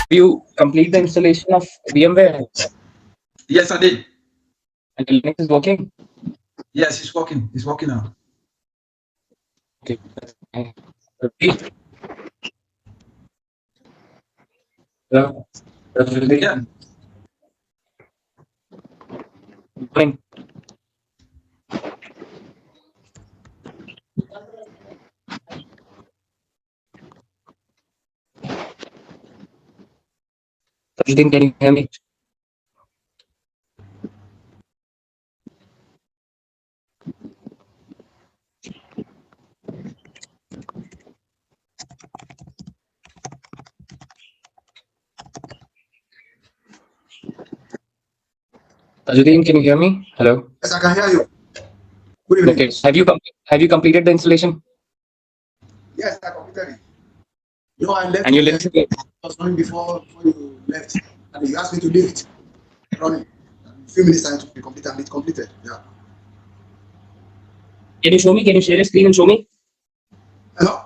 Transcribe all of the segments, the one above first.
you complete the installation of VMware Yes, I did. and the Linux is working? Yes, it's working. It's working now. Okay, that's fine. Okay. Hello. Yeah. Good morning. Tajuddin, can you hear me? Tajuddin, can you hear me? Hello. Yes, I can hear you. Good evening. Okay. Have you completed the installation? Yes, I completed it. You know, I left And your it Linux is was running before you left, and you asked me to leave it running. A few minutes time to be completed, and it completed. Yeah. Can you show me? Can you share your screen and show me? Hello.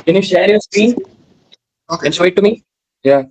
Can you share your screen Okay. and show it to me? Yeah.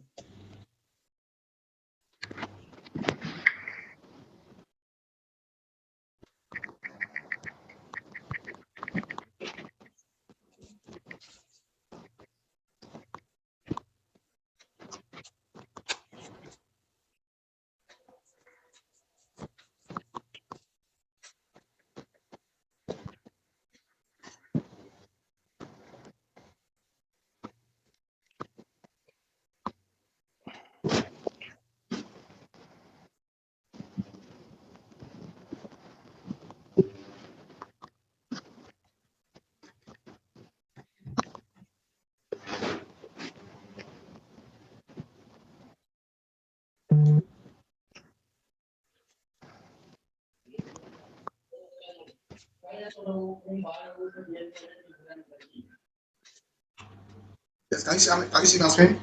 Yes. Can you see my screen?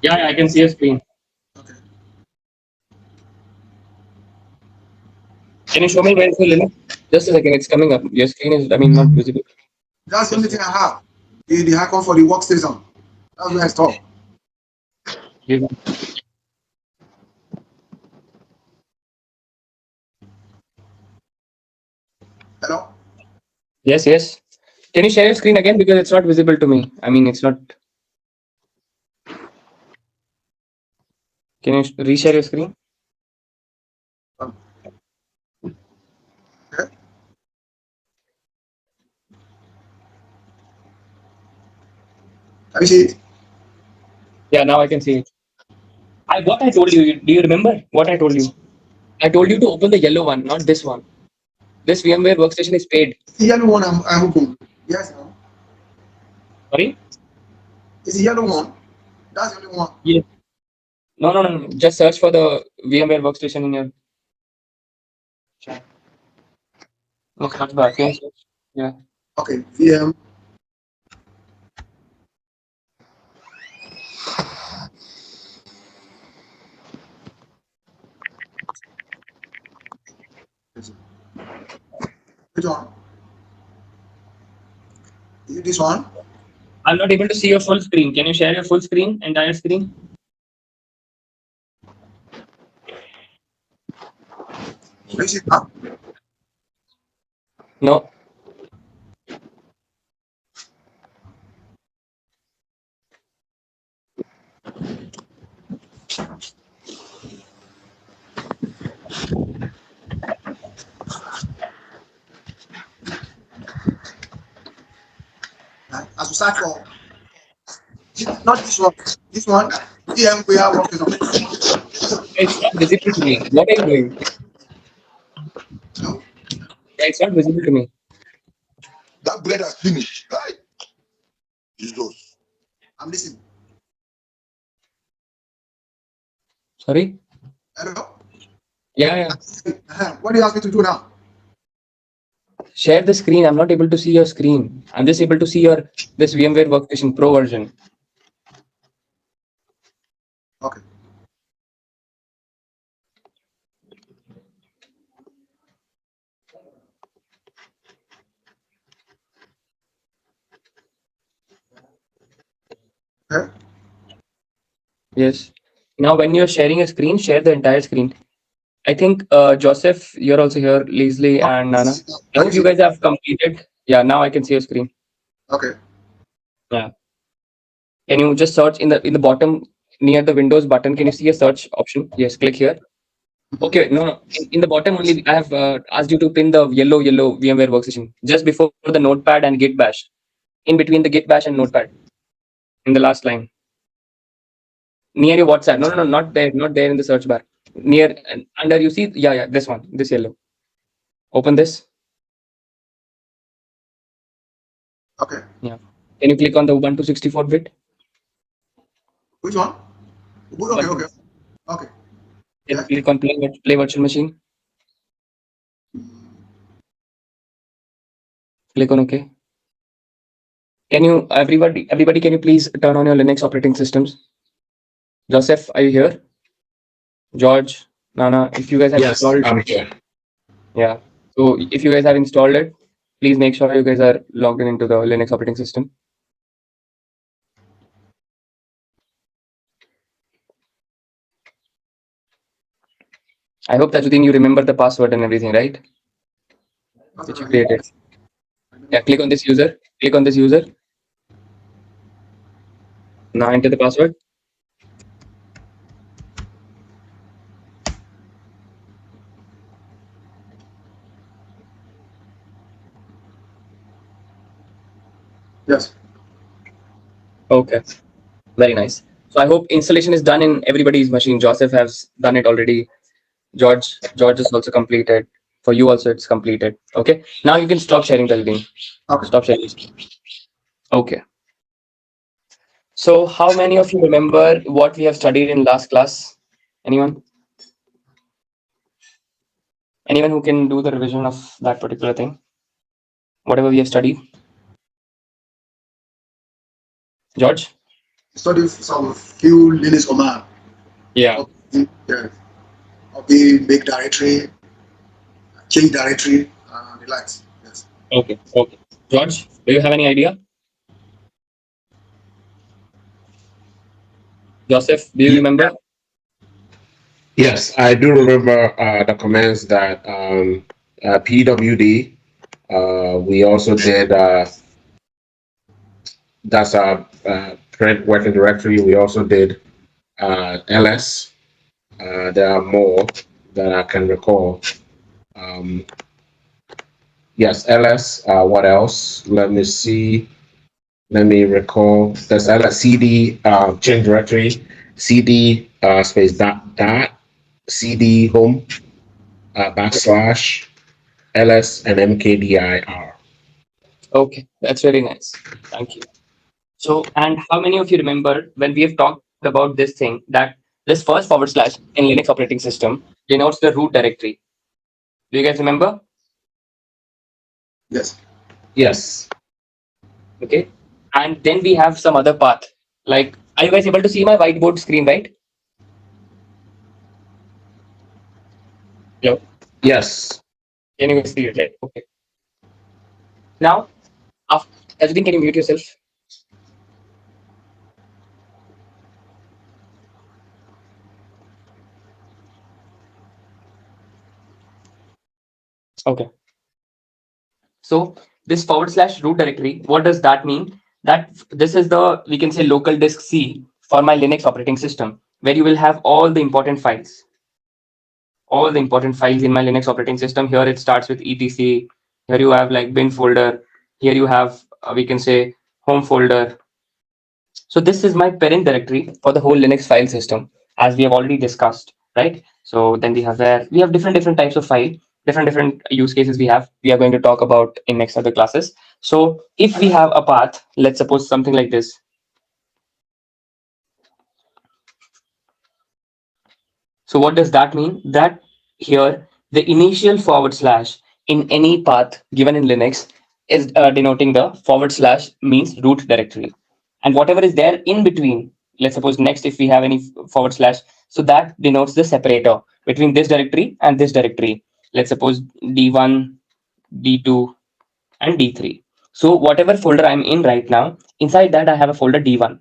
Yeah, I can see your screen. Okay. Can you show me where is the Linux? Just a second, it's coming up. Your screen is, I mean, not visible. That's the only thing I have. The icon for the workstation. That's where I stop. You- Hello. Yes, yes. Can you share your screen again because it's not visible to me? I mean, it's not. Can you reshare your screen? Um, okay. Can you see it? Yeah, now I can see it. What I told you, do you remember what I told you? I told you to open the yellow one, not this one. This VMware workstation is paid. The yellow one I'm open. Yes. No. Sorry? It's the yellow one. That's the only one. Yes. No, no, no, no. Just search for the VMware workstation in your chat. Okay, that's back. Yes. Yeah. Okay. VM. Which one? Is it this one? I'm not able to see your full screen. Can you share your full screen, entire screen? Can you see it now? No. As we search for not this one. This one. VMware workstation. It's not visible to me. What are you doing? No. Yeah, it's not visible to me. That bread has finished. Right? Jesus. I'm listening. Sorry? Hello. Yeah, yeah. What do you ask me to do now? Share the screen. I'm not able to see your screen. I'm just able to see your this VMware Workstation Pro version. Okay. Okay. Yes. Now, when you're sharing a screen, share the entire screen. I think Joseph, you're also here, Leslie and Nana. I Can hope you you see? guys have completed. Yeah, now I can see your screen. Okay. Yeah. Can you just search in the bottom near the Windows button? Can you see a search option? Yes, click here. Okay, no, no. In the bottom only, I have asked you to pin the yellow VMware workstation just before the Notepad and Git Bash. In between the Git Bash and Notepad, in the last line, near your WhatsApp. No, no, no, not there in the search bar. Near under you see, yeah, this one, this yellow. Open this. Okay. Yeah. Can you click on the Ubuntu 64-bit? Which one? Okay. Ubuntu. Okay. Okay. Can you Yeah. click on play virtual machine? Click on OK. Can you everybody can you please turn on your Linux operating systems? Joseph, are you here? George, Nana, if you guys have Yes, installed, I'm here. yeah. So if you guys have installed it, please make sure you guys are logged in into the Linux operating system. I hope Tajuddin, you remember the password and everything, right? Which you created. Yeah, click on this user. Click on this user. Now enter the password. Yes. Okay, very nice. So I hope installation is done in everybody's machine. Joseph has done it already. George is also completed. For you also, it's completed. Okay. Now you can stop sharing the link. Okay. Stop sharing. Okay. So how many of you remember what we have studied in last class? Anyone? Anyone who can do the revision of that particular thing? Whatever we have studied? George? Study some few Linux command. Yeah. Yeah. Copy, make directory, change directory, and the likes. Yes. Okay. Okay. George, do you have any idea? Joseph, do you Ye- remember? Yes, I do remember the commands that PWD. We also did that's print working directory. We also did LS. There are more that I can recall. Um, yes, LS. What else? Let me see. Let me recall. There's LS CD change directory. CD space dot CD home backslash ls and mkdir. Okay, that's very nice. Thank you. So, and how many of you remember when we have talked about this thing that this first forward slash in Linux operating system denotes the root directory? Do you guys remember? Yes. Yes. Okay. And then we have some other path. Like, are you guys able to see my whiteboard screen, right? Hello? Yes. Can you guys see it? Right? Okay. Now, after Tajudeen, can you mute yourself? Okay. So this forward slash root directory, what does that mean? That this is the, we can say, local disk C for my Linux operating system, where you will have all the important files. All the important files in my Linux operating system. Here it starts with etc. Here you have like bin folder. Here you have, we can say, home folder. So this is my parent directory for the whole Linux file system, as we have already discussed, right? So then we have where we have different types of file, different use cases we have. We are going to talk about in next other classes. So if we have a path, let's suppose something like this. So what does that mean? That here the initial forward slash in any path given in Linux is denoting the forward slash means root directory. And whatever is there in between, let's suppose next if we have any forward slash, so that denotes the separator between this directory and this directory. Let's suppose D1, D2, and D3. So whatever folder I'm in right now, inside that I have a folder D1.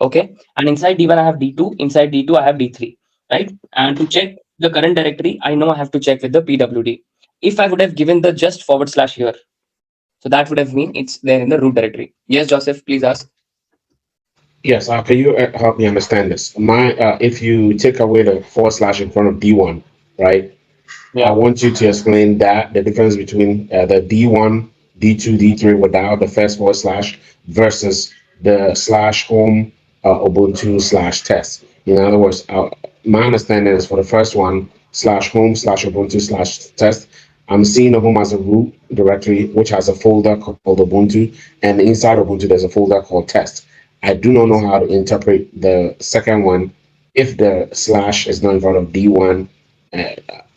Okay, and inside D1 I have D2, inside D2 I have D3, right? And to check the current directory, I know I have to check with the PWD. If I would have given the just forward slash here, so that would have mean it's there in the root directory. Yes, Joseph, please ask. Yes, can you help me understand this? If you take away the forward slash in front of D1, right? I Yeah. want you to explain that the difference between the D1, D2, D3 without the first forward slash versus the slash home Ubuntu slash test. In other words, my understanding is for the first one, slash home slash Ubuntu slash test. I'm seeing the home as a root directory, which has a folder called Ubuntu, and inside Ubuntu, there's a folder called test. I do not know how to interpret the second one if the slash is not in front of D1. Uh,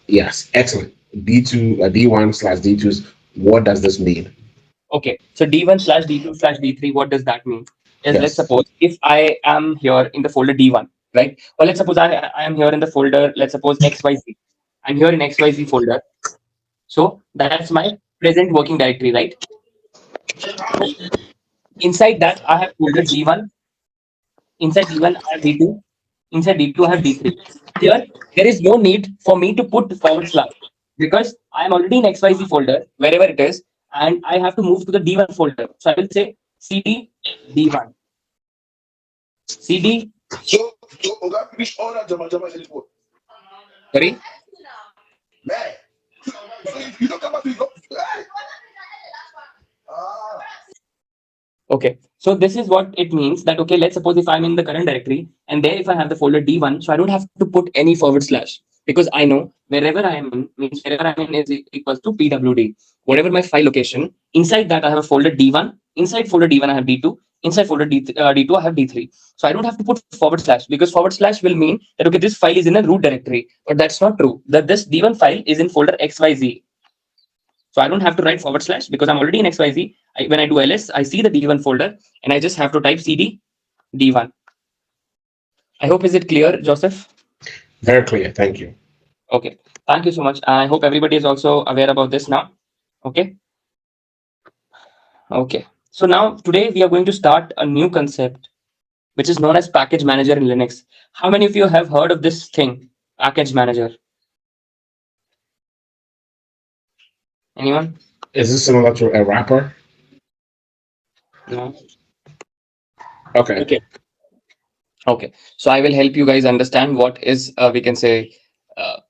yes, excellent. D2, D1 slash D2s. What does this mean? Okay, so D1 slash D2 slash D3, what does that mean? Is let's Yes. suppose if I am here in the folder D1, right? Or let's suppose I am here in the folder, let's suppose XYZ. I'm here in XYZ folder. So that's my present working directory, right? So inside that I have folder D1. Inside D1 I have D2. Inside D2 I have D3. Here there is no need for me to put forward slash because I am already in XYZ folder wherever it is, and I have to move to the D1 folder. So I will say CD D1. CD. So Oga finish all that jama in this world. Sorry. Man. So if you don't come back to your ah. Okay, so this is what it means that okay, let's suppose if I'm in the current directory and there if I have the folder D1, so I don't have to put any forward slash because I know wherever I am in means wherever I'm in is equals to PWD. Whatever my file location, inside that I have a folder D1, inside folder D1 I have D2, inside folder D2 I have D3. So I don't have to put forward slash because forward slash will mean that okay, this file is in a root directory, but that's not true. That this D1 file is in folder XYZ. So I don't have to write forward slash because I'm already in XYZ. When I do ls, I see the D1 folder and I just have to type cd D1. I hope is it clear, Joseph? Very clear. Thank you. Okay. Thank you so much. I hope everybody is also aware about this now. Okay. Okay. So now today we are going to start a new concept which is known as package manager in Linux. How many of you have heard of this thing, package manager? Anyone? Is this similar to a wrapper? No. Okay. Okay. Okay, so I will help you guys understand what is we can say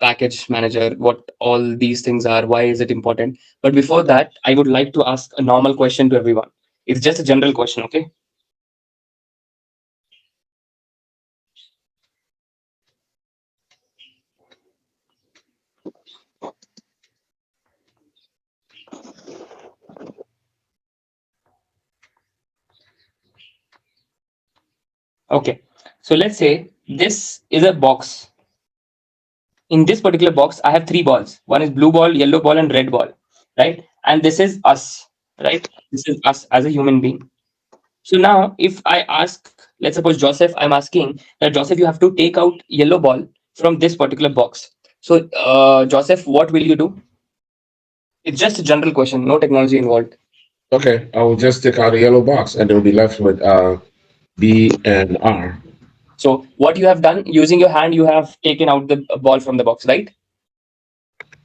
package manager, what all these things are, why is it important. But before that, I would like to ask a normal question to everyone. It's just a general question, okay? Okay, so let's say this is a box. In this particular box, I have three balls. One is blue ball, yellow ball, and red ball, right? And this is us, right? This is us as a human being. So now, if I ask, let's suppose Joseph, I'm asking that Joseph, you have to take out yellow ball from this particular box. So, Joseph, what will you do? It's just a general question, no technology involved. Okay. I will just take out a yellow box and it'll be left with B and R. So, what you have done using your hand, you have taken out the ball from the box, right?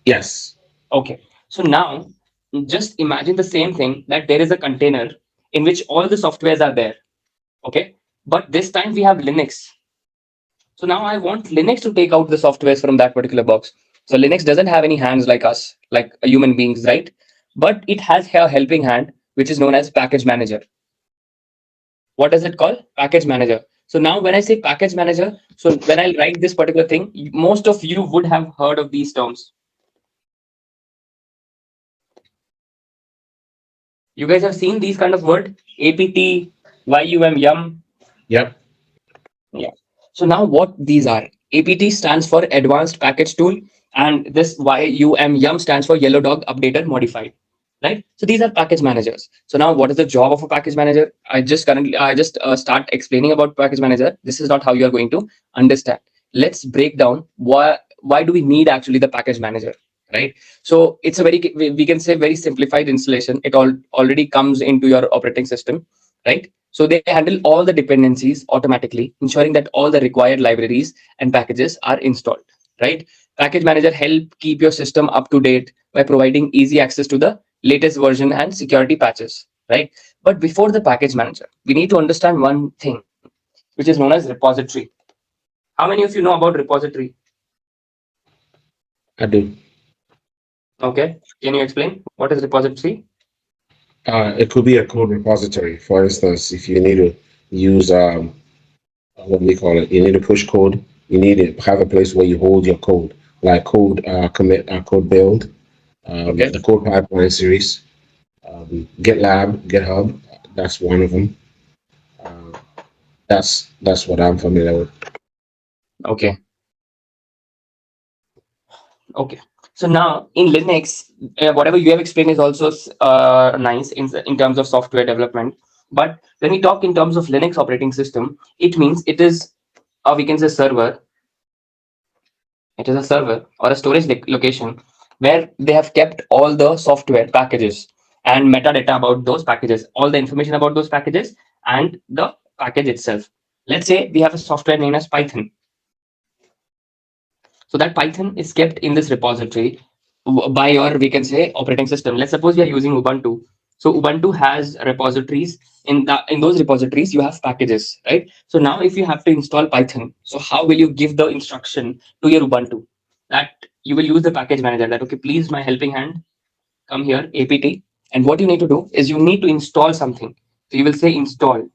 Yes. Okay. So now, just imagine the same thing that there is a container in which all the softwares are there. Okay. But this time we have Linux. So now I want Linux to take out the softwares from that particular box. So Linux doesn't have any hands like us, like human beings, right? But it has a helping hand, which is known as package manager. What does it call? Package manager. So now when I say package manager, so when I write this particular thing, most of you would have heard of these terms. You guys have seen these kind of word, apt, yum. Yep. Yeah. So now what these are? APT stands for Advanced Package Tool, and this YUM stands for Yellow Dog Updated Modified. Right. So these are package managers. So now what is the job of a package manager? I just start explaining about package manager. This is not how you are going to understand. Let's break down why do we need actually the package manager, right? So it's a very, we can say very simplified installation. It already comes into your operating system, right? So they handle all the dependencies automatically, ensuring that all the required libraries and packages are installed, right? Package manager help keep your system up to date by providing easy access to the latest version and security patches, right? But before the package manager, we need to understand one thing, which is known as repository. How many of you know about repository? I do. Okay. Can you explain what is repository? It could be a code repository. For instance, if you need to use what do we call it? You need to push code. You need to have a place where you hold your code, like code commit, code build, Okay. the code pipeline series, GitLab, GitHub. That's one of them. Uh, that's what I'm familiar with. Okay. Okay. So now in Linux, whatever you have explained is also nice in terms of software development. But when we talk in terms of Linux operating system, it means it is, we can say server. It is a server or a storage location where they have kept all the software packages and metadata about those packages, all the information about those packages and the package itself. Let's say we have a software named as Python. So that Python is kept in this repository by your, we can say, operating system. Let's suppose we are using Ubuntu. So Ubuntu has repositories. In those repositories, you have packages, right? So now if you have to install Python, so how will you give the instruction to your Ubuntu? That you will use the package manager that, okay, please, my helping hand, come here, apt. And what you need to do is you need to install something. So you will say install.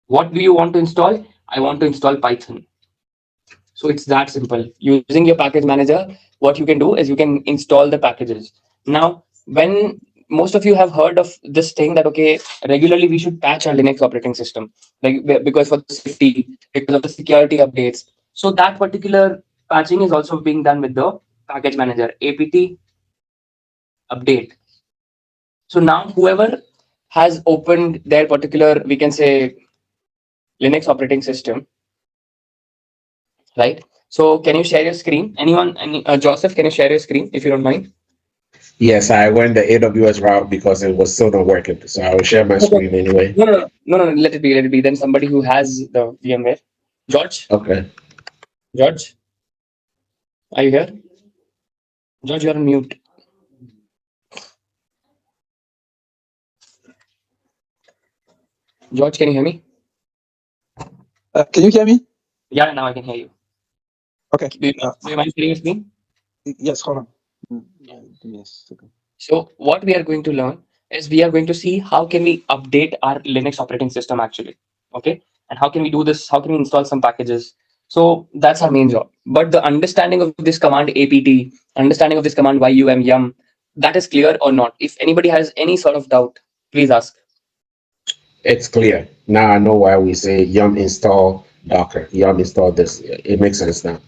What do you want to install? I want to install Python. So it's that simple. Using your package manager, what you can do is you can install the packages. Now, when most of you have heard of this thing that, okay, regularly we should patch our Linux operating system, like because for the safety, because of the security updates. So that particular patching is also being done with the package manager, apt update. So now whoever has opened their particular, we can say, Linux operating system, right? So can you share your screen? Anyone, Joseph, can you share your screen if you don't mind? Yes, I went the AWS route because it was still not working. So I will share my Okay. screen anyway. No. Let it be. Let it be. Then somebody who has the VMware. George, Okay. George, are you here? George, you're on mute. George, can you hear me? Can you hear me? Yeah, now I can hear you. Okay. Do you mind sharing your screen? Yes, hold on. Give me a second. So what we are going to learn is we are going to see how can we update our Linux operating system actually. Okay. And how can we do this? How can we install some packages? So that's our main job. But the understanding of this command apt, understanding of this command yum, that is clear or not? If anybody has any sort of doubt, please ask. It's clear. Now I know why we say yum install Docker, yum install this. It makes sense now.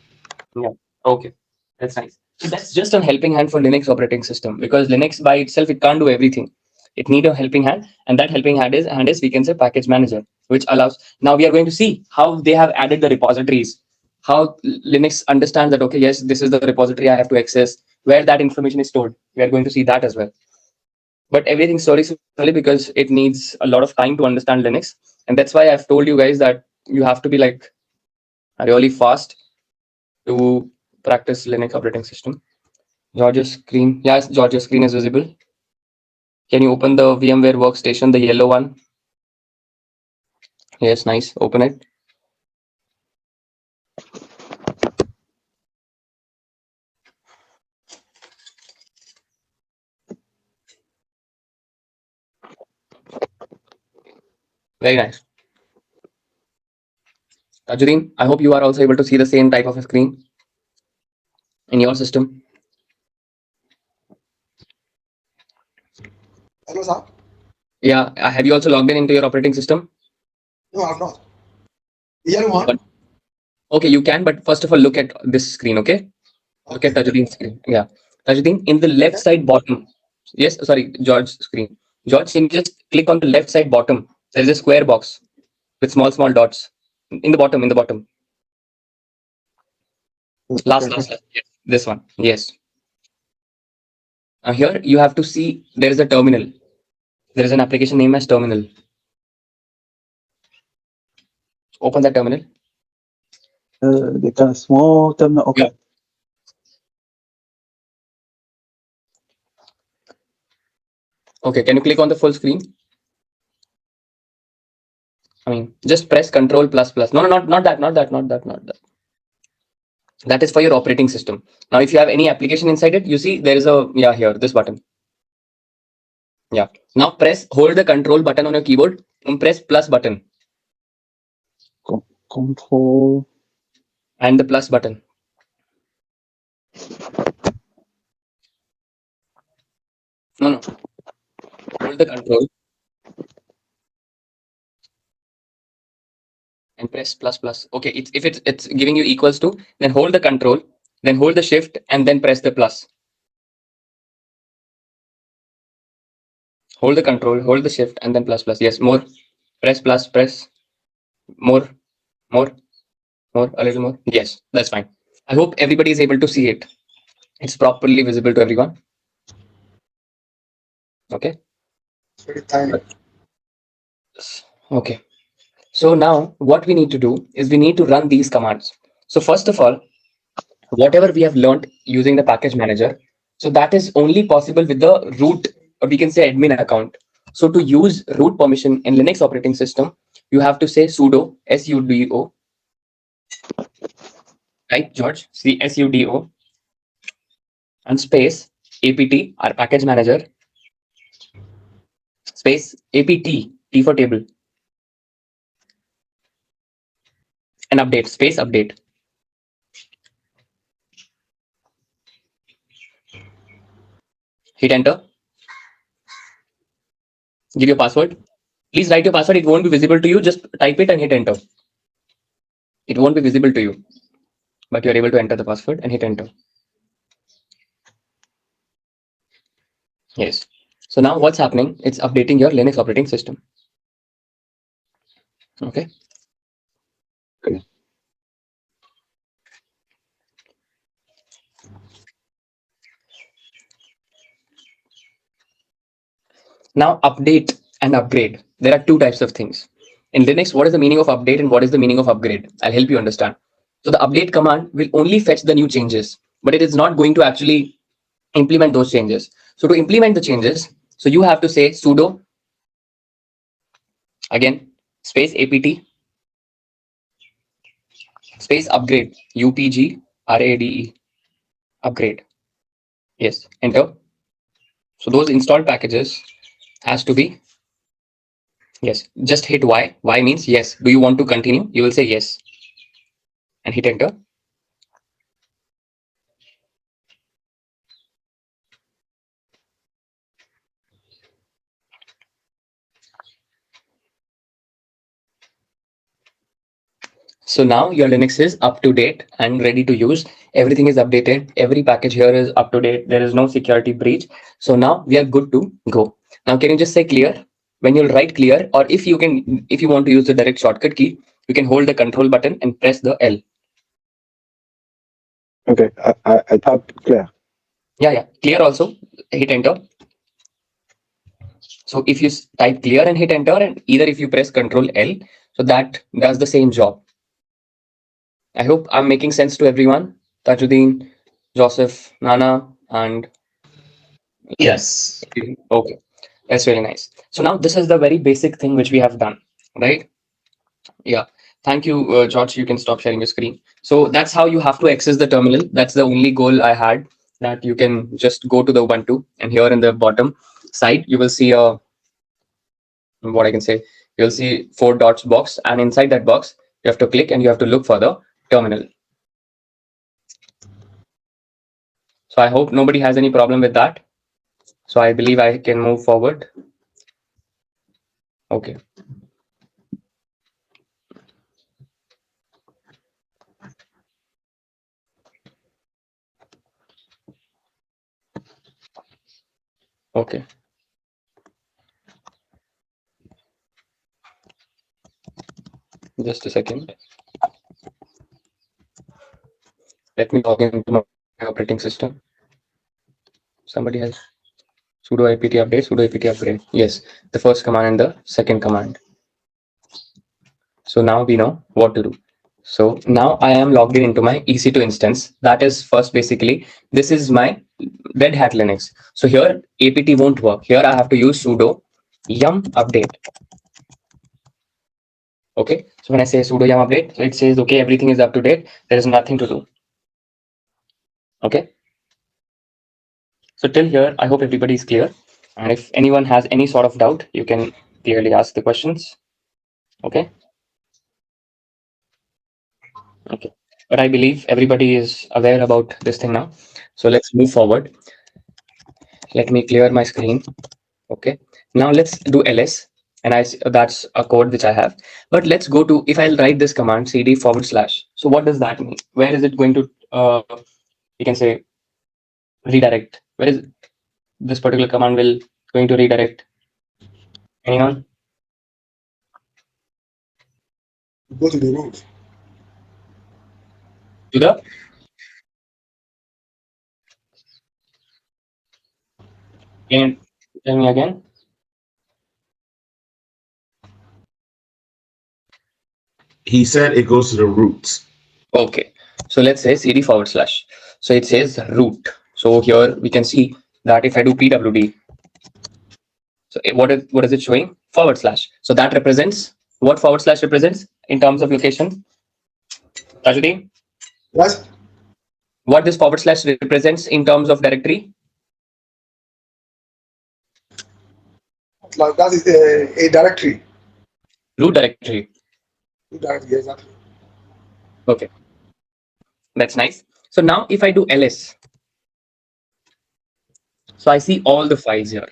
Yeah. Okay. That's nice. So that's just a helping hand for Linux operating system because Linux by itself it can't do everything. It need a helping hand, and that helping hand is we can say package manager, which allows. Now we are going to see how they have added the repositories, how Linux understands that okay, yes, this is the repository I have to access, where that information is stored. We are going to see that as well. But everything slowly, slowly because it needs a lot of time to understand Linux, and that's why I've told you guys that you have to be like really fast to practice Linux operating system. George's screen. Yes, George's screen is visible. Can you open the VMware workstation, the yellow one? Yes, nice. Open it. Very nice. Tajuddin, I hope you are also able to see the same type of a screen in your system. Hello, sir. Yeah. Have you also logged in into your operating system? No, I'm not. The yellow one? But, okay, you can, but first of all, look at this screen, okay? Look at Okay. Tajuddin's screen. Yeah. Tajuddin, in the left side bottom. Yes, sorry, George's screen. George, can you just click on the left side bottom? There is a square box with small, small dots. In the bottom, in the bottom. Last. Yes, this one. Yes. Here you have to see there is a terminal. There is an application name as terminal. Open that terminal. The kind of small terminal. Okay. Yeah. Okay, can you click on the full screen? I mean, just press Control plus plus. No, not that. That is for your operating system. Now, if you have any application inside it, you see there is a, yeah, here, this button. Yeah. Now hold the Control button on your keyboard and press plus button. Control. And the plus button. No. Hold the Control and press plus plus. Okay, if it's giving you equals to, then hold the Control, then hold the Shift, and then press the plus. Hold the Control, hold the Shift, and then plus plus. Yes, more. Press plus, press more, a little more. Yes, that's fine. I hope everybody is able to see it. It's properly visible to everyone. Okay. It's very tiny. Okay. So now what we need to do is we need to run these commands. So first of all, whatever we have learned using the package manager, so that is only possible with the root, or we can say admin account. So to use root permission in Linux operating system, you have to say sudo sudo, right, George? sudo and space apt, our package manager, space apt, T for table, and update, space update. Hit enter. Give your password. Please write your password. It won't be visible to you. Just type it and hit enter. It won't be visible to you, but you're able to enter the password and hit enter. Yes. So now what's happening? It's updating your Linux operating system. Okay. Okay. Now update and upgrade. There are two types of things. In Linux, what is the meaning of update and what is the meaning of upgrade? I'll help you understand. So the update command will only fetch the new changes, but it is not going to actually implement those changes. So to implement the changes, so you have to say sudo, again, space apt, space upgrade, upgrade, upgrade. Yes, enter. So those installed packages has to be, yes, just hit Y. Y means yes. Do you want to continue? You will say yes and hit enter. So now your Linux is up to date and ready to use. Everything is updated. Every package here is up to date. There is no security breach. So now we are good to go. Now, can you just say clear? When you'll write clear, or if you want to use the direct shortcut key, you can hold the control button and press the L. Okay, I typed clear. Yeah, clear also. Hit enter. So if you type clear and hit enter, and either if you press Control L, so that does the same job. I hope I'm making sense to everyone. Tajuddin, Joseph, Nana, and Yes. okay, that's really nice. So now this is the very basic thing which we have done, right? Yeah. Thank you, George. You can stop sharing your screen. So that's how you have to access the terminal. That's the only goal I had, that you can just go to the Ubuntu, and here in the bottom side, you will see a, what I can say, you'll see 4 dots box, and inside that box, you have to click and you have to look for the terminal. So I hope nobody has any problem with that. So I believe I can move forward. Okay. Okay. Just a second. Let me log into my operating system. Somebody has sudo apt update, sudo apt upgrade. Yes, the first command and the second command. So now we know what to do. So now I am logged in into my EC2 instance. That is first basically, this is my Red Hat Linux. So here apt won't work. Here I have to use sudo yum update. Okay, so when I say sudo yum update, so it says, okay, everything is up to date. There is nothing to do. Okay. So till here, I hope everybody is clear. And if anyone has any sort of doubt, you can clearly ask the questions. Okay. Okay. But I believe everybody is aware about this thing now. So let's move forward. Let me clear my screen. Okay. Now let's do ls. And that's a code which I have. But let's go to, if I'll write this command cd /. So what does that mean? Where is it going to, you can say, redirect? Where is this particular command will going to redirect? Anyone? Go to the root. To the Can you tell me again? He said it goes to the roots. Okay. So let's say cd /. So it says root. So here we can see that if I do pwd, so what is it showing? /. So that represents what / represents in terms of location? Tajuddin, What? what this / represents in terms of directory? Like that is a directory. Root directory. Root directory, exactly. Okay. That's nice. So now if I do ls, so I see all the files here.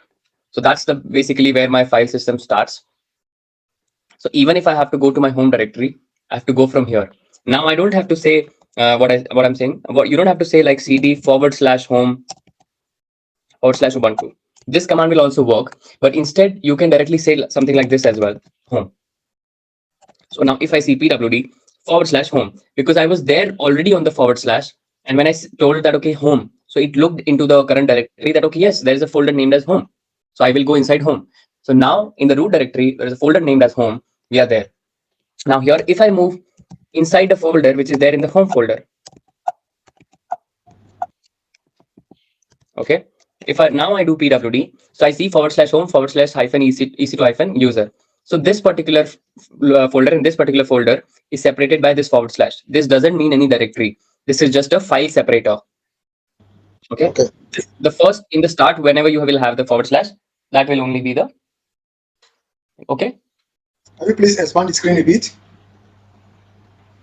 So that's the basically where my file system starts. So even if I have to go to my home directory, I have to go from here. Now I don't have to say what I'm saying. You don't have to say like cd /home /ubuntu. This command will also work, but instead you can directly say something like this as well, home. So now if I see pwd /home, because I was there already on the /, and when I told that okay home, so it looked into the current directory that okay, yes, there is a folder named as home. So I will go inside home. So now in the root directory, there is a folder named as home. We are there. Now here, if I move inside the folder, which is there in the home folder, okay. If I now I do pwd, so I see /home /ec2 user. So this particular folder in this particular folder is separated by this /. This doesn't mean any directory. This is just a file separator. Okay. Okay. The first in the start, whenever you will have the /, that will only be the. Okay. Can you please expand the screen a bit?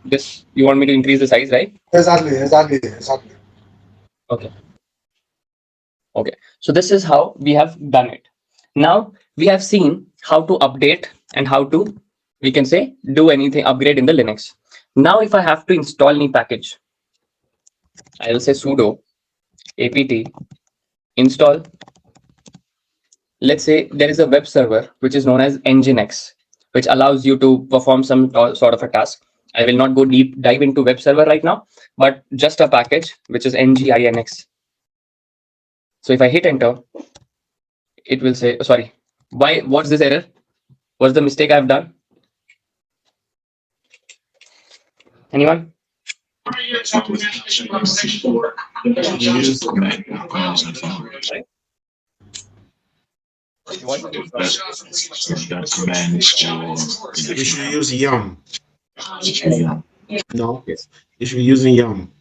This you want me to increase the size, right? Exactly. Okay. Okay. So this is how we have done it. Now we have seen how to update and how to, we can say, do anything, upgrade in the Linux. Now if I have to install any package, I will say sudo apt install. Let's say there is a web server which is known as NGINX, which allows you to perform some sort of a task. I will not go dive into web server right now, but just a package which is NGINX. So if I hit enter, it will say, sorry, what's this error? What's the mistake I've done? Anyone? You should use yum. No, Yes. you should be using yum.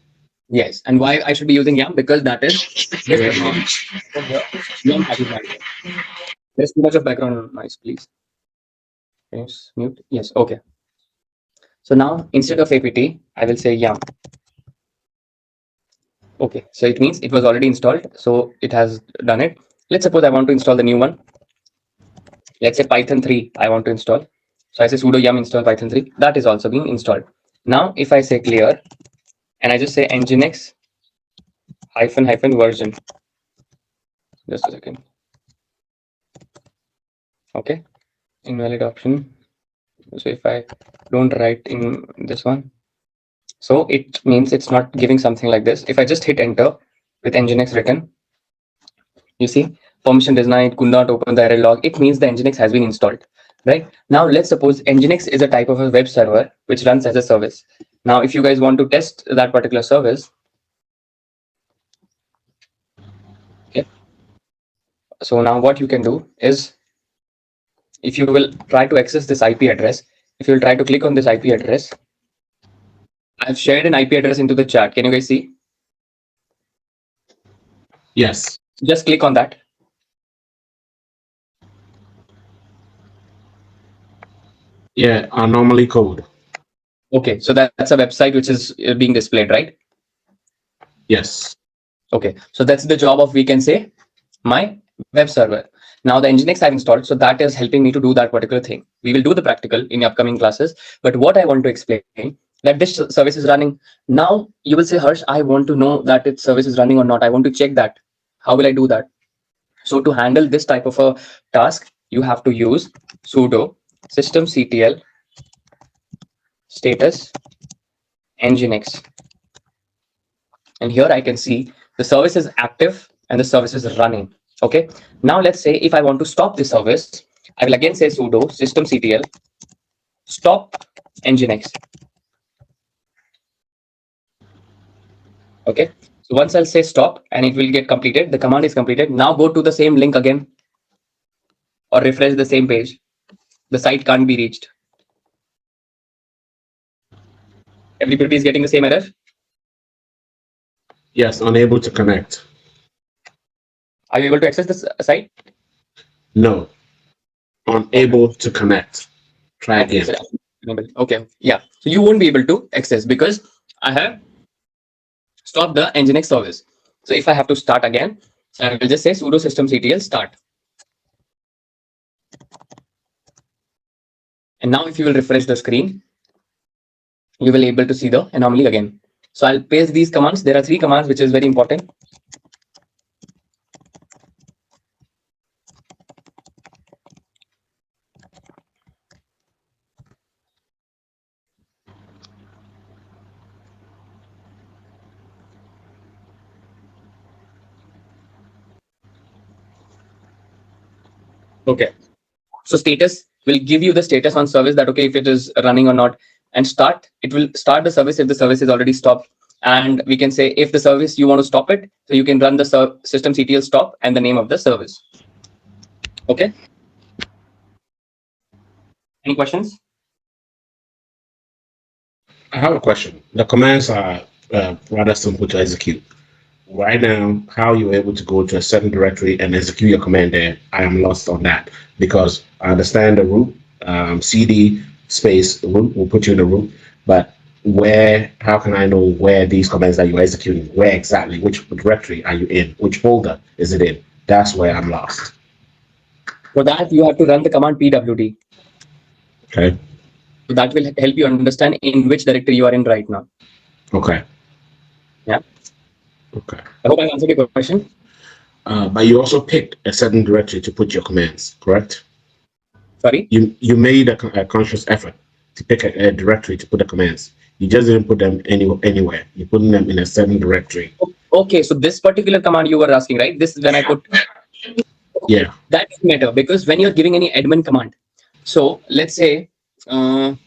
Yes. And why I should be using yum? Because that is yum package manager. There's too much of background noise, please. Can you mute? Yes. Okay. So now instead of apt, I will say yum. Okay. So it means it was already installed. So it has done it. Let's suppose I want to install the new one. Let's say Python 3 I want to install. So I say sudo yum install Python 3. That is also being installed. Now if I say clear and I just say nginx -- version. Just a second. Okay. Invalid option. So if I don't write in this one, so it means it's not giving something like this. If I just hit enter with nginx written, you see permission denied, could not open the error log. It means the nginx has been installed. right? Now let's suppose NGINX is a type of a web server which runs as a service. Now, if you guys want to test that particular service, okay, so now what you can do is, if you will try to access this IP address, if you will try to click on this IP address, I've shared an IP address into the chat. Can you guys see? Yes. Just click on that. Yeah, anomaly code. Okay, so that's a website which is being displayed, right? Yes. Okay, so that's the job of, we can say, my web server. Now the Nginx I've installed, so that is helping me to do that particular thing. We will do the practical in the upcoming classes, but what I want to explain, that this service is running. Now you will say, Harsh, I want to know that its service is running or not. I want to check that. How will I do that? So to handle this type of a task, you have to use sudo systemctl status nginx. And here I can see the service is active and the service is running. Okay. Now let's say if I want to stop the service, I will again say sudo systemctl stop nginx. Okay. So once I'll say stop and it will get completed, the command is completed. Now go to the same link again or refresh the same page. The site can't be reached. Everybody is getting the same error. Yes, unable to connect. Are you able to access this site? No. Unable to connect. Try again. Okay. Yeah. So you won't be able to access because I have stopped the Nginx service. So if I have to start again, so I will just say sudo systemctl start. And now if you will refresh the screen, you will be able to see the anomaly again. So I'll paste these commands. There are 3 commands, which is very important. Okay. So status will give you the status on service, that okay, if it is running or not, and start, it will start the service if the service is already stopped. And we can say if the service you want to stop it, so you can run the systemctl stop and the name of the service. Okay. Any questions? I have a question. The commands are rather simple to execute. Right now, how you're able to go to a certain directory and execute your command there, I am lost on that because I understand the root, cd space root will put you in the root, but how can I know where these commands that you're executing, where exactly, which directory are you in, which folder is it in? That's where I'm lost. For that, you have to run the command pwd. Okay. So that will help you understand in which directory you are in right now. Okay. Yeah. Okay. I hope I answered your question. But you also picked a certain directory to put your commands, correct? Sorry? You made a conscious effort to pick a directory to put the commands. You just didn't put them anywhere. You put them in a certain directory. Okay, so this particular command you were asking, right? This is when I put. Yeah. That doesn't matter because when you're giving any admin command, so let's say, okay,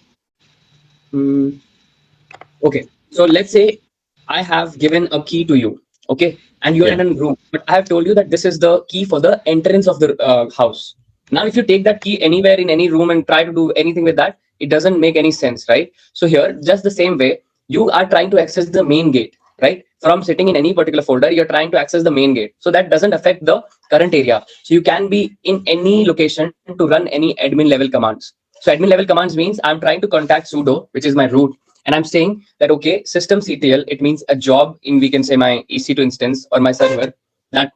so let's say I have given a key to you, okay, and you're in a room, but I have told you that this is the key for the entrance of the house. Now, if you take that key anywhere in any room and try to do anything with that, it doesn't make any sense, right? So here, just the same way, you are trying to access the main gate, right? From sitting in any particular folder, you're trying to access the main gate. So that doesn't affect the current area. So you can be in any location to run any admin level commands. So admin level commands means I'm trying to contact sudo, which is my root, and I'm saying that, okay, systemctl, it means a job in, we can say, my EC2 instance or my server, that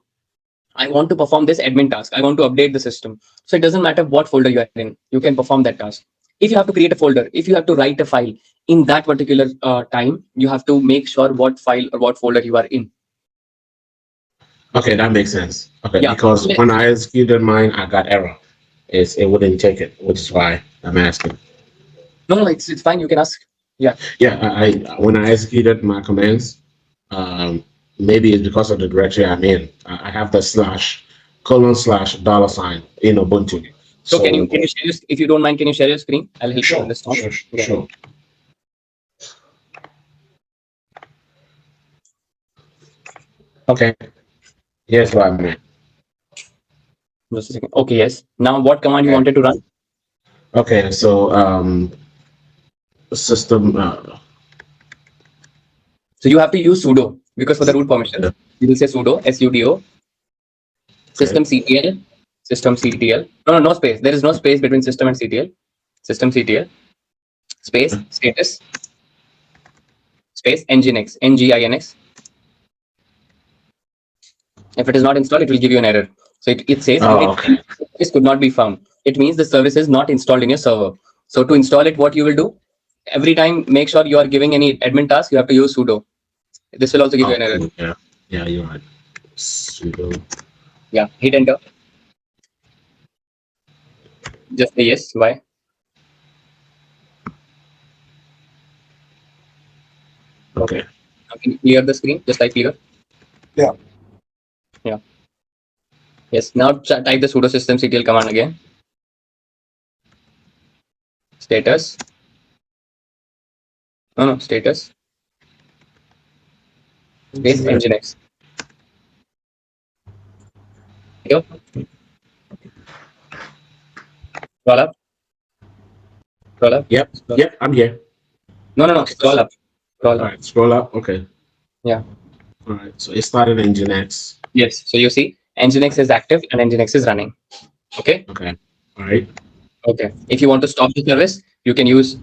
I want to perform this admin task. I want to update the system. So it doesn't matter what folder you are in, you can perform that task. If you have to create a folder, if you have to write a file in that particular time, you have to make sure what file or what folder you are in. Okay, that makes sense. Okay, Yeah. because when I executed mine, I got error. It wouldn't take it, which is why I'm asking. No, it's fine. You can ask. Yeah. Yeah, I when I executed my commands, maybe it's because of the directory I'm in. I have the /:$ in Ubuntu. So can you share your, if you don't mind, can you share your screen? I'll help you understand. Sure. Okay. Here's what I meant. Just a second. Okay, yes. Now what command you wanted to run? Okay, so system. So you have to use sudo because for the root permission, you will say sudo sudo systemctl systemctl. No space. There is no space between system and ctl. Systemctl space status space nginx nginx. If it is not installed, it will give you an error. So it says this could not be found. It means the service is not installed in your server. So to install it, what you will do? Every time, make sure you are giving any admin task, you have to use sudo. This will also give you an error. Yeah, you're right. Sudo. Yeah, hit enter. Just say yes. Why? Okay. Now can you clear the screen? Just type clear. Yeah. Yeah. Yes. Now type the sudo systemctl command again. Status. No, status. Space nginx. Here. Scroll up. Scroll up. Yep. Yep. I'm here. No. Scroll up. Scroll All up. right. Scroll up. Okay. Yeah. All right. So it started in NGINX. Yes. So you see, NGINX is active and NGINX is running. Okay. Okay. All right. Okay. If you want to stop the service, you can use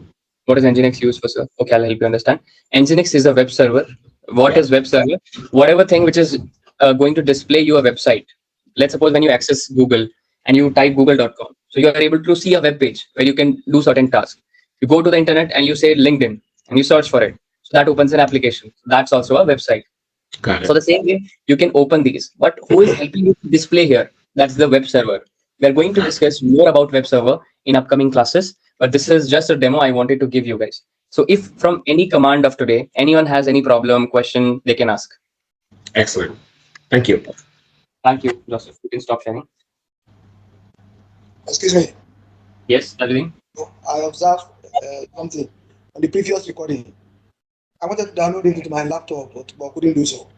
what is NGINX used for, sir? Okay, I'll help you understand. NGINX is a web server. What is web server? Whatever thing which is going to display you a website. Let's suppose when you access Google and you type google.com. So you are able to see a web page where you can do certain tasks. You go to the internet and you say LinkedIn and you search for it. So that opens an application. That's also a website. Got it. So the same way you can open these, but who is helping you to display here? That's the web server. We are going to discuss more about web server in upcoming classes, but this is just a demo I wanted to give you guys. So if from any command of today, anyone has any problem, question, they can ask. Excellent. Thank you. Thank you, Joseph. You can stop sharing. Excuse me. Yes, everything. I observed something on the previous recording. I wanted to download it into my laptop, but couldn't do so.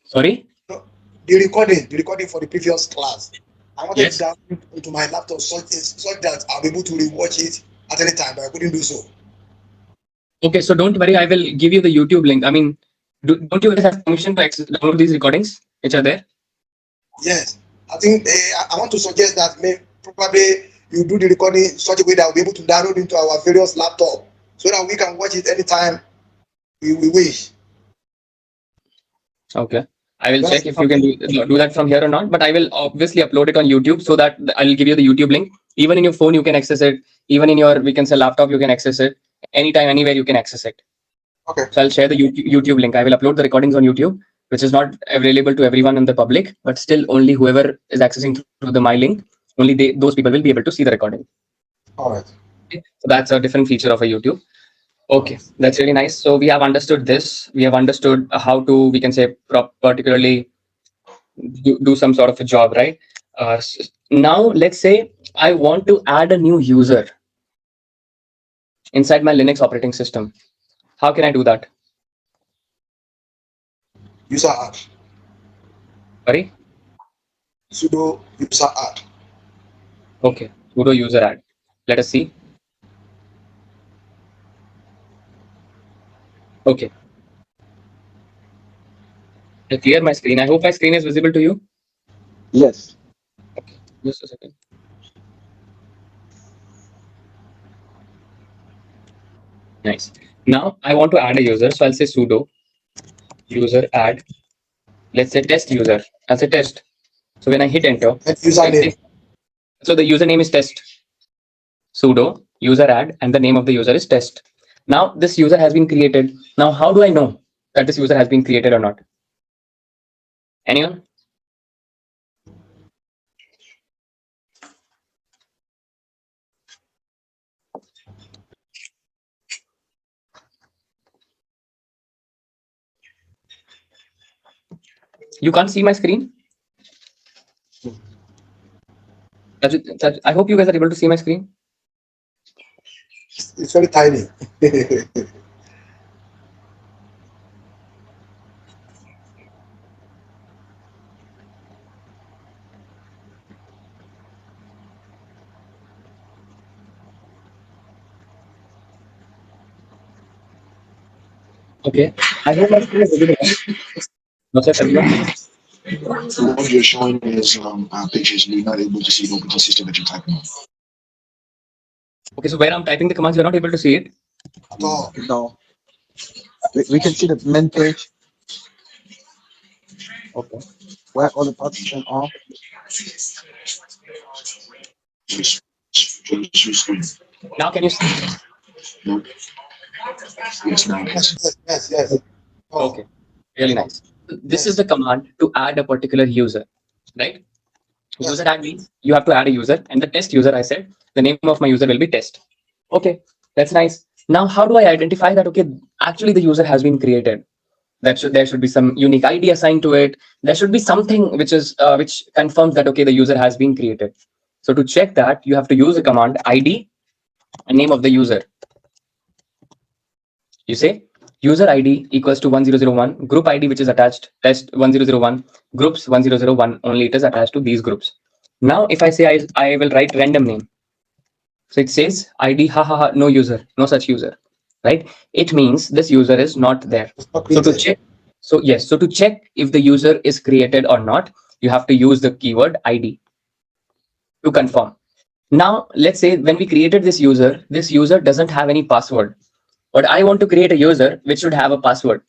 Sorry? No, the recording for the previous class. I wanted to download it into my laptop such that I'll be able to rewatch it at any time, but I couldn't do so. Okay, so don't worry. I will give you the YouTube link. I mean, don't you guys have permission to download these recordings which are there? Yes, I think I want to suggest that probably you do the recording in such a way that we'll be able to download into our various laptop so that we can watch it anytime we wish. Okay. I will check if you can do that from here or not, but I will obviously upload it on YouTube so that I'll give you the YouTube link. Even in your phone, you can access it. Even in your, we can say laptop, you can access it. Anytime, anywhere, you can access it. Okay. So I'll share the YouTube link. I will upload the recordings on YouTube, which is not available to everyone in the public, but still only whoever is accessing through the my link, only those people will be able to see the recording. All right. So that's a different feature of a YouTube. Okay, that's really nice. So we have understood this. We have understood how to, we can say, particularly do some sort of a job, right? Now, let's say I want to add a new user inside my Linux operating system. How can I do that? User add. Sorry? Sudo user add. Okay, sudo user add. Let us see. Okay. I clear my screen. I hope my screen is visible to you. Yes. Okay, just a second. Nice. Now I want to add a user. So I'll say sudo user add. Let's say test user. I'll say test. So when I hit enter, And username. so the username is test. Sudo user add and the name of the user is test. Now this user has been created. Now how do I know that this user has been created or not? Anyone? You can't see my screen? I hope you guys are able to see my screen. It's very tiny. Okay. I hope my screen is visible. No, sir, everyone. So what you're showing is pictures, and you're not able to see the operating system that you're typing on. Okay, so where I'm typing the commands, you're not able to see it. At all. No. We can see the main page Okay. where all the parts turn off. Just your screen. Now can you see? Nope. Yes, now it is. Yes. Oh, Okay. Really nice. This is the command to add a particular user, right? Yes. User add means you have to add a user, and the test user, I said, the name of my user will be test. Okay, that's nice. Now, how do I identify that? Okay, actually the user has been created. There should be some unique ID assigned to it. There should be something which confirms that okay the user has been created. So to check that, you have to use the command ID and name of the user. You say user ID equals to 1001, group ID which is attached, test 1001, groups 1001, only it is attached to these groups. Now if I say I will write random name, so it says ID no user, no such user, right? It means this user is not there. it's not So to created. check, so to check if the user is created or not, you have to use the keyword ID to confirm. Now let's say when we created this user doesn't have any password, but I want to create a user which should have a password.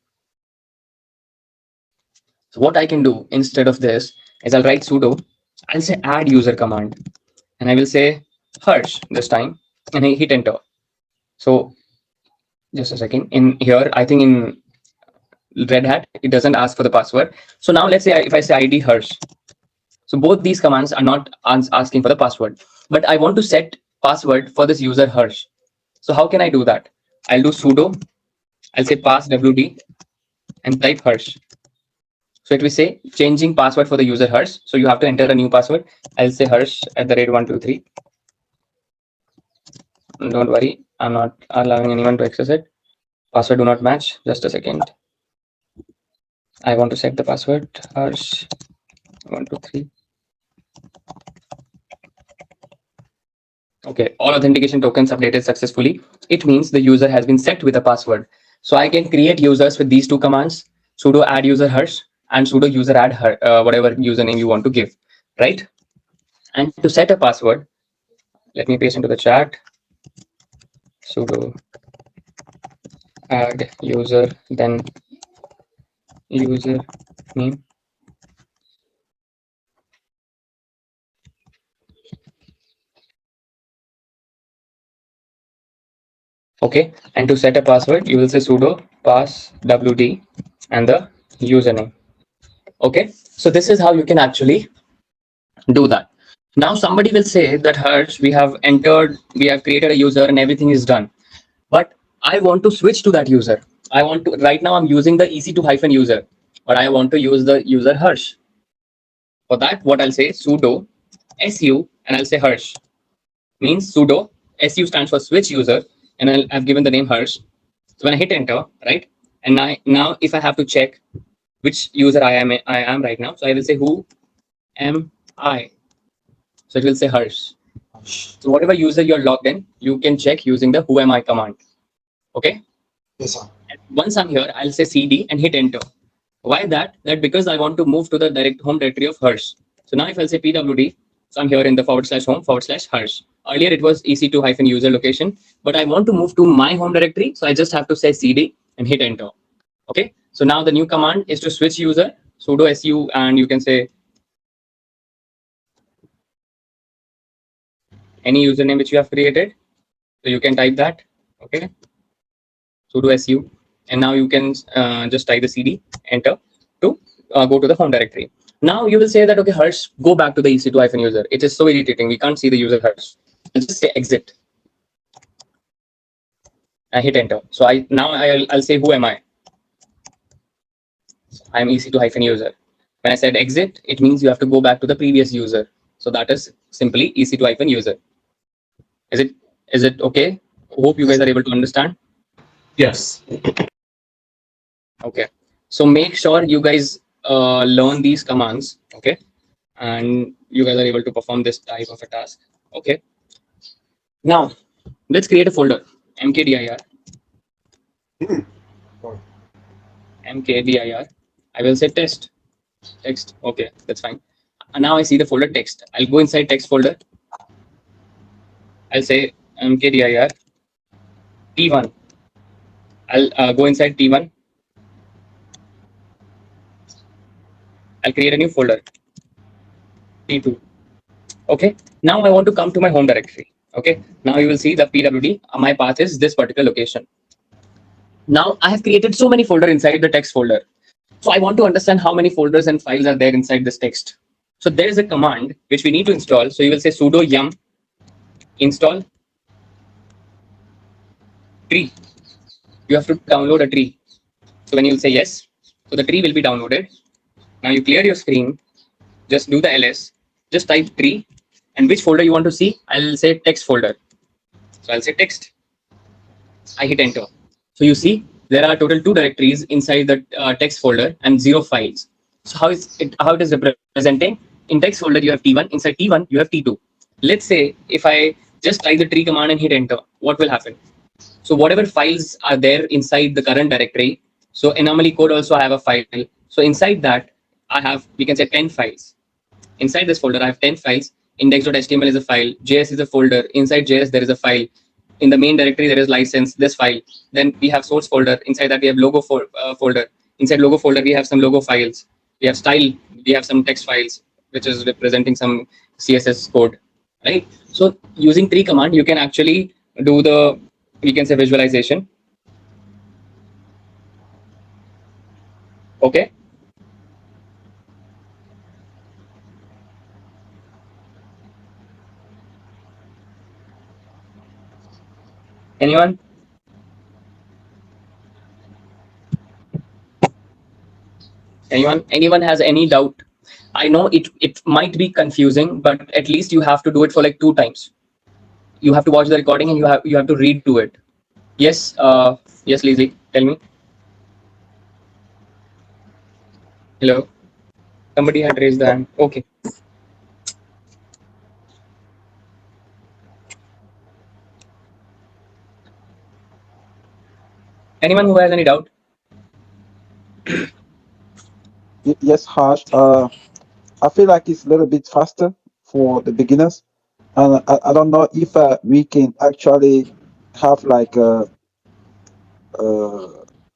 So what I can do instead of this is I'll write sudo, I'll say add user command, and I will say Harsh this time, and I hit enter. So just a second. In here, I think in Red Hat, it doesn't ask for the password. So now let's say if I say ID Harsh, so both these commands are not asking for the password, but I want to set password for this user Harsh. So how can I do that? I'll do sudo, I'll say pass wd and type Harsh. So it will say changing password for the user Harsh. So you have to enter a new password. I'll say Harsh at the rate 123. Don't worry, I'm not allowing anyone to access it. Password do not match. Just a second. I want to set the password Harsh 123. Okay, all authentication tokens updated successfully. It means the user has been set with a password. So I can create users with these two commands: sudo add user Harsh and sudo user add whatever username you want to give, right? And to set a password, let me paste into the chat sudo add user, then user name. Okay, and to set a password, you will say sudo pass wd and the username. Okay, so this is how you can actually do that. Now somebody will say that Harsh, we have created a user and everything is done, but I want to switch to that user. I want to right now I'm using the EC2-user, but I want to use the user Harsh. For that, what I'll say sudo su and I'll say Harsh. Means sudo su stands for switch user, and I've given the name Harsh. So when I hit enter, right, and now if I have to check which user I am right now, so I will say who am I. So it will say Harsh. So whatever user you're logged in, you can check using the who am I command. Okay. Yes, sir. And once I'm here, I'll say cd and hit enter. Why that? That because I want to move to the direct home directory of Harsh. So now if I'll say pwd, so I'm here in the /home/Harsh. Earlier it was ec2-user location, but I want to move to my home directory. So I just have to say cd and hit enter. Okay. So now the new command is to switch user, sudo su, and you can say any username which you have created. So you can type that. Okay. Sudo su, and now you can just type the cd, enter to go to the home directory. Now you will say that okay, Harsh, go back to the ec2-user. It is so irritating. We can't see the user Harsh. I'll just say exit. I hit enter. So I'll say who am I? I'm ec2-user. When I said exit, it means you have to go back to the previous user. So that is simply EC2-user. Is it okay? Hope you guys are able to understand. Yes. Okay. So make sure you guys learn these commands. Okay. And you guys are able to perform this type of a task. Okay. Now let's create a folder. mkdir. mkdir. I will say text. Text. Okay, that's fine. And now I see the folder text. I'll go inside text folder. I'll say mkdir t1. I'll go inside t1. I'll create a new folder t2. Okay. Now I want to come to my home directory. Okay. Now you will see the pwd. My path is this particular location. Now I have created so many folders inside the text folder. So I want to understand how many folders and files are there inside this text. So there is a command which we need to install. So you will say sudo yum install tree. You have to download a tree. So when you will say yes, so the tree will be downloaded. Now you clear your screen, just do the ls, just type tree, and which folder you want to see. I'll say text folder. So I'll say text. I hit enter. So you see there are total 2 directories inside the text folder and 0 files. So how it is representing? In text folder you have t1, inside t1 you have t2. Let's say if I just type the tree command and hit enter, what will happen? So whatever files are there inside the current directory, so anomaly code also I have a file. So inside that I have, we can say 10 files. Inside this folder I have 10 files. Index.html is a file, JS is a folder. Inside JS there is a file. In the main directory there is license, this file. Then we have source folder. Inside that we have logo folder. Inside logo folder we have some logo files. We have style, we have some text files which is representing some CSS code, right? So using tree command you can actually do the, we can say, visualization. Okay. Anyone? Anyone has any doubt? I know it might be confusing, but at least you have to do it for like 2 times. You have to watch the recording and you have to read to it. Yes, yes, Lizzie, tell me. Hello. Somebody had raised the hand. Okay. Anyone who has any doubt? Yes, Harsh. I feel like it's a little bit faster for the beginners, and I don't know if we can actually have like an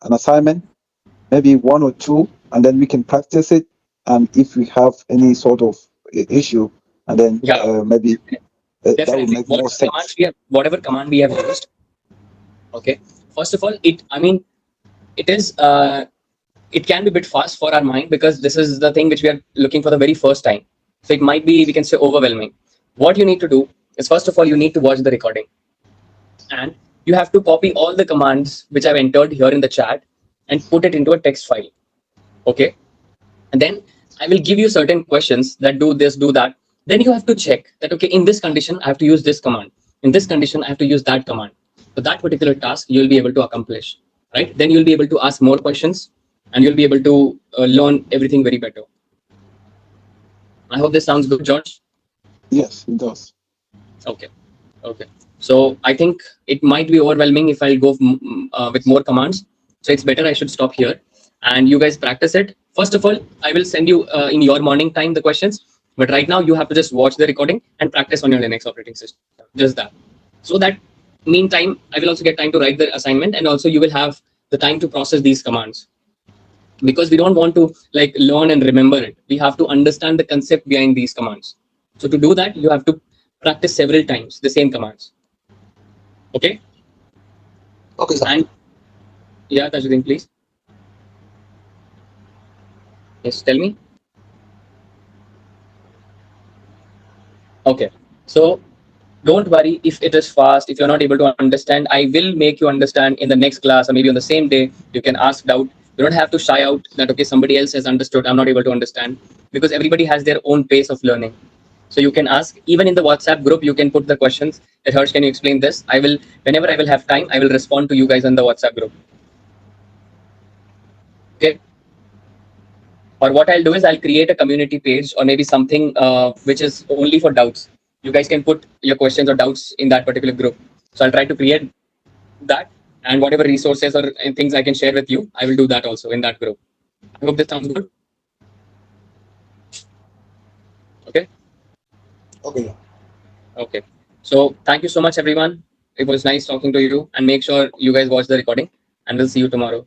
assignment, maybe 1 or 2, and then we can practice it. And if we have any sort of issue, and then Yeah. maybe that will Definitely. make more sense. Whatever command we have used. Okay. First of all, it is it can be a bit fast for our mind because this is the thing which we are looking for the very first time. So it might be, we can say, overwhelming. What you need to do is, first of all, you need to watch the recording. And you have to copy all the commands which I've entered here in the chat and put it into a text file. Okay. And then I will give you certain questions that do this, do that. Then you have to check that, okay, in this condition, I have to use this command. In this condition, I have to use that command. So that particular task you'll be able to accomplish, right? Then you'll be able to ask more questions and you'll be able to learn everything very better. I hope this sounds good, George. Yes, it does. Okay. Okay. So I think it might be overwhelming if I'll go with more commands. So it's better I should stop here and you guys practice it. First of all, I will send you in your morning time the questions. But right now you have to just watch the recording and practice on your Linux operating system. Just that. So that meantime, I will also get time to write the assignment and also you will have the time to process these commands. Because we don't want to like learn and remember it. We have to understand the concept behind these commands. So to do that, you have to practice several times the same commands. Okay. Okay, sir. And yeah, Tajuddin, please. Yes, tell me. Okay. So don't worry if it is fast, if you're not able to understand. I will make you understand in the next class or maybe on the same day. You can ask doubt. You don't have to shy out that, okay, somebody else has understood, I'm not able to understand, because everybody has their own pace of learning. So you can ask, even in the WhatsApp group, you can put the questions that Harsh, can you explain this? I will, whenever I will have time, I will respond to you guys on the WhatsApp group. Okay. Or what I'll do is I'll create a community page or maybe something which is only for doubts. You guys can put your questions or doubts in that particular group. So I'll try to create that, and whatever resources or things I can share with you, I will do that also in that group. I hope this sounds good. Okay. Okay. Okay. So thank you so much, everyone. It was nice talking to you, and make sure you guys watch the recording, and we'll see you tomorrow.